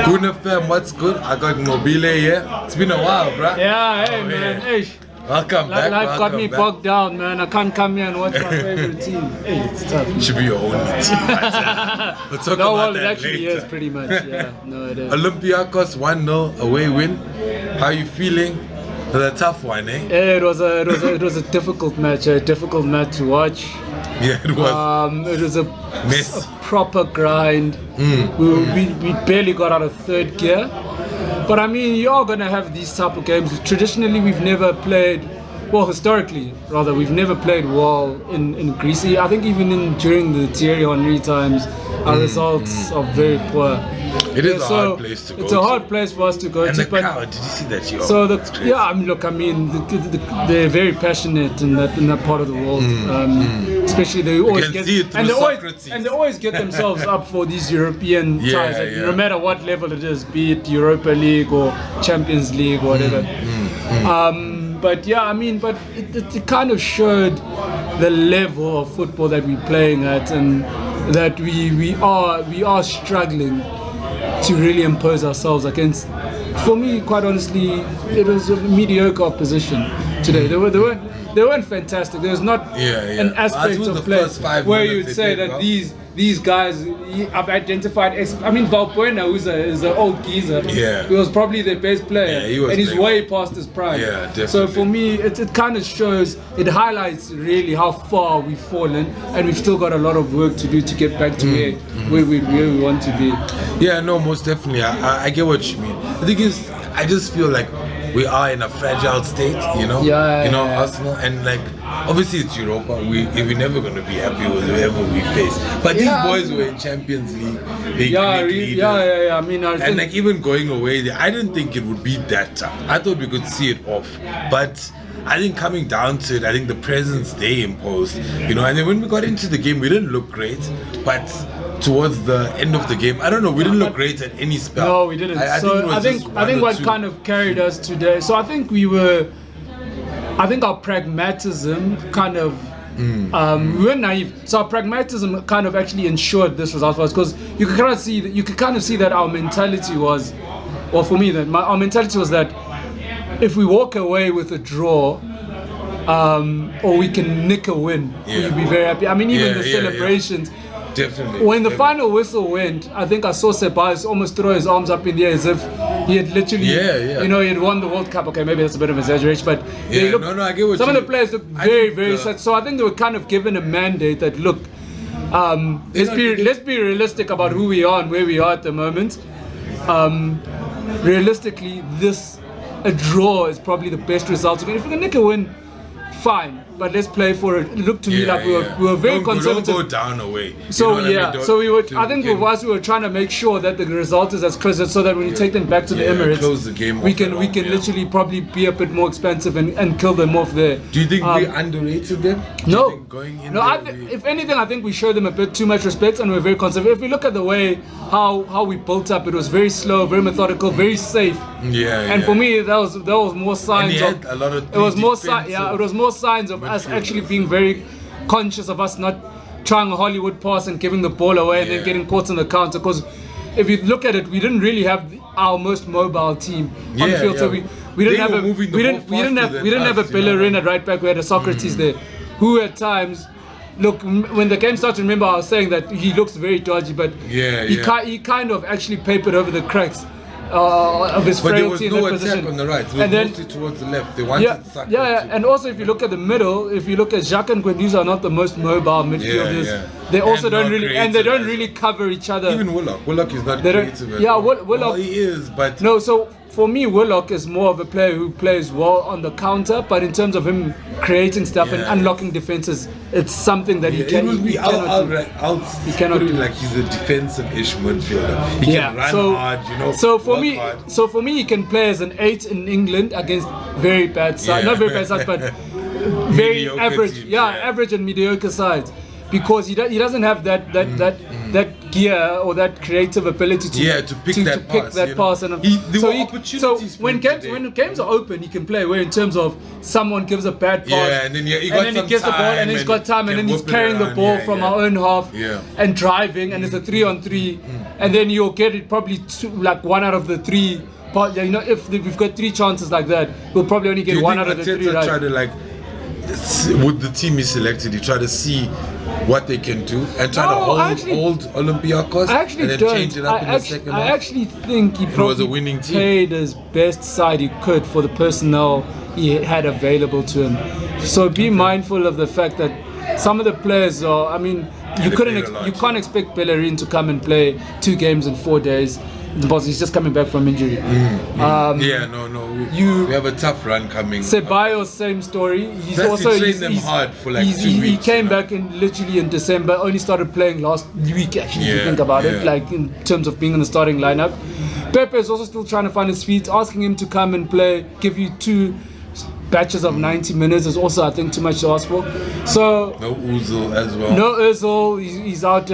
Gooner fam, what's good? I got Nqobile here. It's been a while, bruh. Yeah, hey man, hey. Welcome back. Life got me bogged down, man. I can't come here and watch my favorite team. Hey, it's tough. Should be your only team. We'll talk about that it actually later. is pretty much. Yeah, no, it is. Olympiacos 1-0 away win. How you feeling? It was a tough one, eh? Yeah, it was a difficult match. A difficult match to watch. Yeah, it was. It was a mess. A proper grind. We barely got out of third gear. But I mean, you are going to have these type of games. Traditionally, we've never played, well, historically, rather, we've never played well in Greece. I think even during the Thierry Henry times, our results are very poor. It is a hard place to go. It's a hard place for us to go and to. The crowd, did you see that? I mean, look, they're very passionate in that part of the world. Especially they always they always get themselves up for these European ties. Like, no matter what level it is, be it Europa League or Champions League or whatever. But yeah, I mean, but it kind of showed the level of football that we're playing at, and that we are struggling to really impose ourselves against. For me, quite honestly, it was a mediocre opposition today. They weren't fantastic. There was not an aspect of play where you'd say that these guys have identified. I mean, Valbuena, who's is an old geezer. Yeah. He was probably their best player, and he's way past his prime. Yeah, definitely. So for me, it kind of shows, it highlights really how far we've fallen, and we've still got a lot of work to do to get back to where we want to be. Yeah, no, most definitely. I get what you mean. The thing is, I just feel like we are in a fragile state, you know? Arsenal, and like, obviously it's Europa. We're never going to be happy with whoever we face. But these boys were in Champions League. I mean, and like, even going away there, I didn't think it would be that tough. I thought we could see it off. But I think coming down to it, I think the presence they imposed, and then when we got into the game, we didn't look great. But towards the end of the game, I don't know, we didn't look great at any spell. No, we didn't. I think what kind of carried us today. So I think our pragmatism kind of we were naive. So our pragmatism kind of actually ensured this result for us, because you could kind of see that our mentality was, or for me, that our mentality was that if we walk away with a draw, or we can nick a win, we'd be very happy. I mean, even the celebrations. Definitely. When the final whistle went, I think I saw Ceballos almost throw his arms up in the air as if he had literally, he had won the World Cup. Okay, maybe that's a bit of an exaggeration, but I get what some of the players look very sad. So I think they were kind of given a mandate that, look, let's be realistic about who we are and where we are at the moment. Realistically, a draw is probably the best result. If we can nick a win, fine, but let's play for it. It looked to me like we were very conservative. Don't go down away. So so we were. I think with us, we were trying to make sure that the result is as close as, so that when you take them back to the Emirates, close the game we can literally probably be a bit more expensive and kill them off there. Do you think we underrated them? No. If anything, I think we showed them a bit too much respect, and we're very conservative. If we look at the way how we built up, it was very slow, very methodical, very safe. And for me, that was more signs of. A lot of it was more signs of us actually being very conscious of us not trying a Hollywood pass and giving the ball away and then getting caught on the counter. Because if you look at it, we didn't really have our most mobile team on the field. So we didn't have a Bellerin at right back. We had a Socrates there, who at times. Look, when the game started, remember I was saying that he looks very dodgy, but he kind of actually papered over the cracks of his frailty in that position. But there was no attack on the right. It was mostly towards the left. They wanted Saka and also if you look at the middle, if you look at Jacques and Guendouzi are not the most mobile midfielders. They also don't really cover each other. Even Willock is not creative. Willock he is, but no. So for me, Willock is more of a player who plays well on the counter, but in terms of him creating stuff and unlocking defenses, it's something that he cannot do. Like he's a defensive-ish midfielder. He can run hard, So for me, he can play as an 8 in England against very bad sides, not very bad sides, but very average, average and mediocre sides. because he doesn't have that gear or that creative ability to pick that pass. And so when games are open, he can play. Where in terms of someone gives a bad pass, and then he gets the ball, and he's got time, and then he's carrying the ball from our own half and driving, and it's a 3-on-3, and then you'll get it probably like 1 out of the 3. But if we've got 3 chances like that, we'll probably only get 1 out of the 3. Right? Try to with the team he selected, he tried to see what they can do and try to hold Olympiacos and then change it up in the second half. I actually think he probably was a winning team. played his best side he could for the personnel he had available to him. So be mindful of the fact that some of the players are. I mean, you can't expect Bellerin to come and play 2 games in 4 days. Because he's just coming back from injury. We have a tough run coming. Ceballos, same story. He trained them hard for 2 weeks. He came back literally in December. Only started playing last week. Actually, if you think about it, like in terms of being in the starting lineup. Pepe is also still trying to find his feet. Asking him to come and play, give you 2 batches of 90 minutes is also, I think, too much to ask for. So no Ozil as well. No Ozil. He's out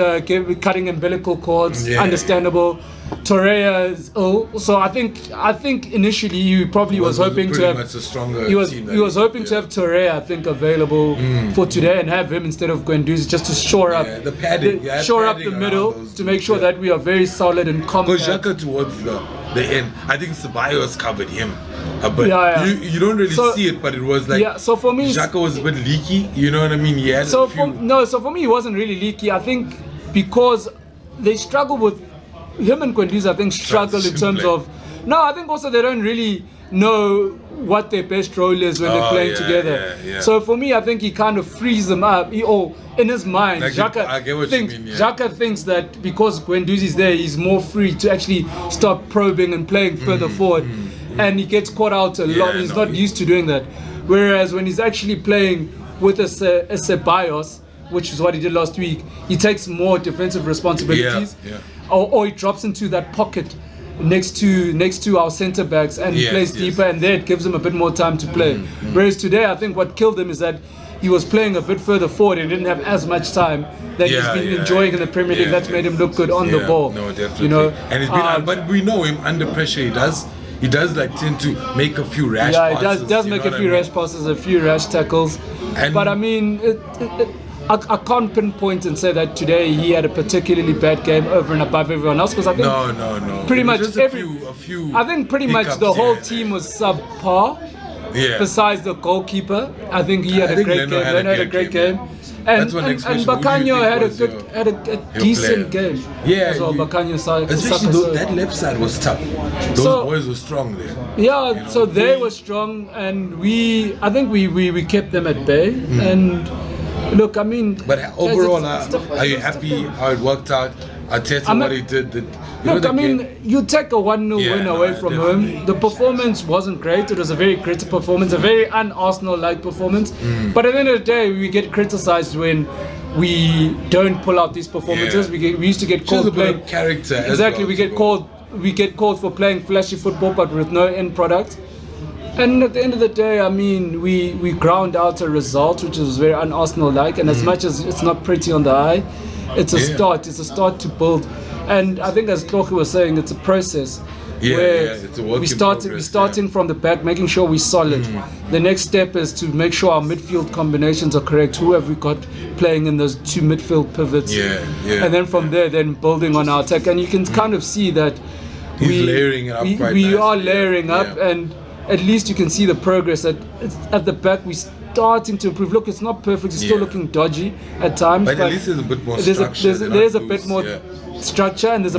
cutting umbilical cords. Understandable. Torreira is ill, so I think initially he probably was hoping to have much a stronger he was team to have Torreira, I think, available for today and have him instead of Guendouzi, just to shore up the padding, shore up the middle to make sure that we are very solid and compact. Because Xhaka towards the end, I think Ceballos covered him. But you don't really see it, but it was like so for me Xhaka was a bit leaky, you know what I mean? So for me he wasn't really leaky. I think because they struggle with him and Guendouzi, I think, struggle in terms of. No, I think also they don't really know what their best role is when they're playing together. So for me, I think he kind of frees them up. In his mind, Xhaka thinks that because Guendouzi's there, he's more free to actually start probing and playing further forward, and he gets caught out a lot. He's not used to doing that. Whereas when he's actually playing with a Ceballos, which is what he did last week, he takes more defensive responsibilities. Or he drops into that pocket next to our centre backs and plays deeper, and there it gives him a bit more time to play. Whereas today, I think what killed him is that he was playing a bit further forward and didn't have as much time that he's been enjoying in the Premier League. That's made him look good on the ball. No, definitely. And it's been, but we know him under pressure. He does like tend to make a few rash passes. He does make a few rash passes, a few rash tackles. But I mean, I can't pinpoint and say that today he had a particularly bad game over and above everyone else, because I think no. Pretty much a few I think pretty much the whole team was subpar. Besides the goalkeeper, I think he had a great game. Leno had a great game. And Bacanho had a decent game. As well. Bacanho side. Especially that left side was tough. Those boys were strong there. So they were strong, and I think we kept them at bay. And look, I mean, but overall, are you happy how it worked out? Arteta, what he did. You take a 1-0 win away from home. The performance wasn't great. It was a very gritty performance, a very un-Arsenal-like performance. But at the end of the day, we get criticised when we don't pull out these performances. We used to get called playing character. Exactly, we get called for playing flashy football, but with no end product. And at the end of the day, I mean, we ground out a result which is very un-Arsenal-like, and as much as it's not pretty on the eye, it's a start. It's a start to build. And I think, as Kloke was saying, it's a process. It's a work in progress, we're starting from the back, making sure we're solid. The next step is to make sure our midfield combinations are correct. Who have we got playing in those 2 midfield pivots? And then from there, then building on our attack. And you can kind of see that layering it up we are layering up, and at least you can see the progress at the back. We're starting to improve. Look, it's not perfect. It's still looking dodgy at times. But at least there's a bit more structure. There's a bit more structure, and it's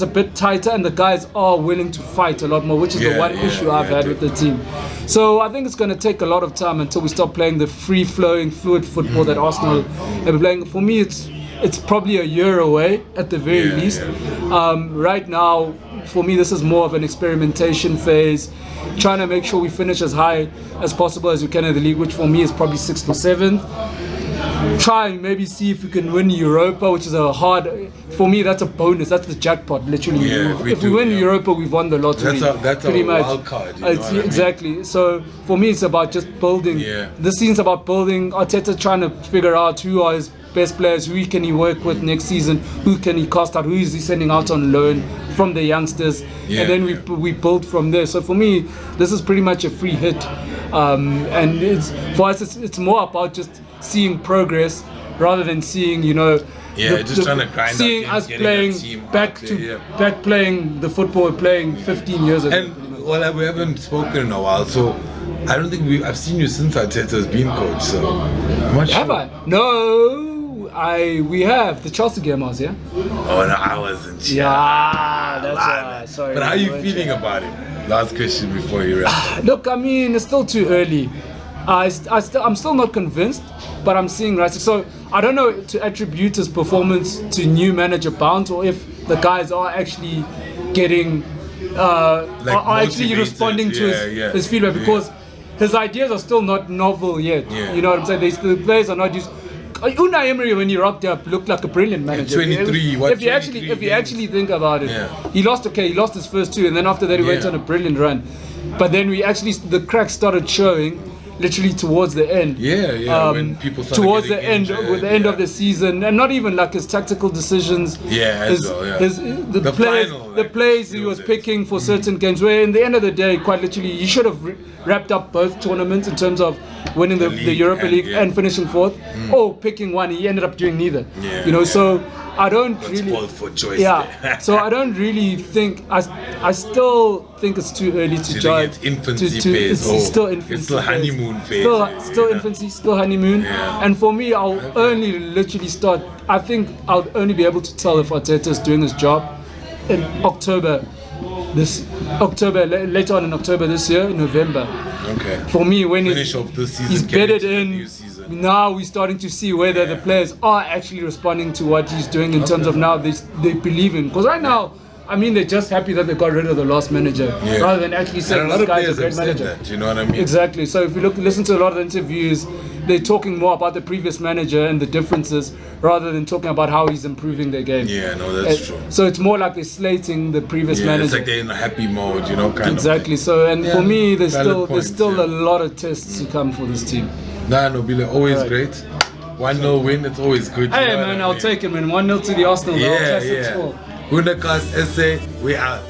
a bit tighter, and the guys are willing to fight a lot more, which is the one issue I've had with the team. So I think it's going to take a lot of time until we stop playing the free-flowing, fluid football that Arsenal have been playing. For me, it's probably a year away at the very least. Right now, for me, this is more of an experimentation phase, trying to make sure we finish as high as possible as we can in the league, which for me is probably 6th or 7th. Try and maybe see if we can win Europa, which is for me, that's a bonus. That's the jackpot, literally. If we win Europa, we've won the lottery. That's pretty a much. wild card. Exactly. So for me, it's about just building. This season's about building. Arteta trying to figure out who are his best players, who can he work with next season, who can he cast out, who is he sending out on loan from the youngsters, and then we build from there. So for me, this is pretty much a free hit, and it's for us it's more about just seeing progress rather than seeing, you know, trying to grind seeing out us playing back playing the football we're playing 15 years ago. And well, we haven't spoken in a while, so I don't think I've seen you since Arteta's been coach. So I'm not have sure. I? No, we have the Chelsea game. I was here. Oh no, I wasn't. Yeah, that's why. Sorry. But how are you feeling about it? Last question before you wrap. Look, I mean, it's still too early. I'm still not convinced, but I'm seeing right. So I don't know to attribute his performance to new manager bounce, or if the guys are actually getting are actually responding to his feedback, because his ideas are still not novel yet. You know what I'm saying? The players are not used. Unai Emery, when he rocked up, looked like a brilliant manager. 23. If you actually think about it, he lost his first two, and then after that he went on a brilliant run. But then the cracks started showing literally towards the end. When people started towards the end, injured, with the end of the season, and not even like his tactical decisions. The plays he was picking for certain games, where in the end of the day, quite literally, he should have wrapped up both tournaments in terms of winning the Europa League and finishing fourth, or picking one. He ended up doing neither. You know, so I don't really. For choice. So I don't really think. I still think it's too early to judge. It's infancy phase. It's still infancy. It's still honeymoon phase. Still infancy. Still honeymoon. And for me, I'll only literally start. I think I'll only be able to tell if Arteta is doing his job in October. Later on in October this year, in November. Okay. For me, when finish off this season, he's bedded in. Now we're starting to see whether the players are actually responding to what he's doing in terms of now they believe in. Because right now, I mean, they're just happy that they got rid of the last manager rather than actually saying this guy's a great manager. That, you know what I mean? Exactly. So if you listen to a lot of the interviews, they're talking more about the previous manager and the differences rather than talking about how he's improving their game. Yeah, no, that's true. So it's more like they're slating the previous manager. It's like they're in a happy mode, you know, kind exactly. of. So, and for me, there's still a lot of tests to come for this team. Nah, Nqobile, always great. 1-0 win, it's always good. Hey man, I'll take it, man. 1-0 to the Arsenal. GoonerCast SA, we out.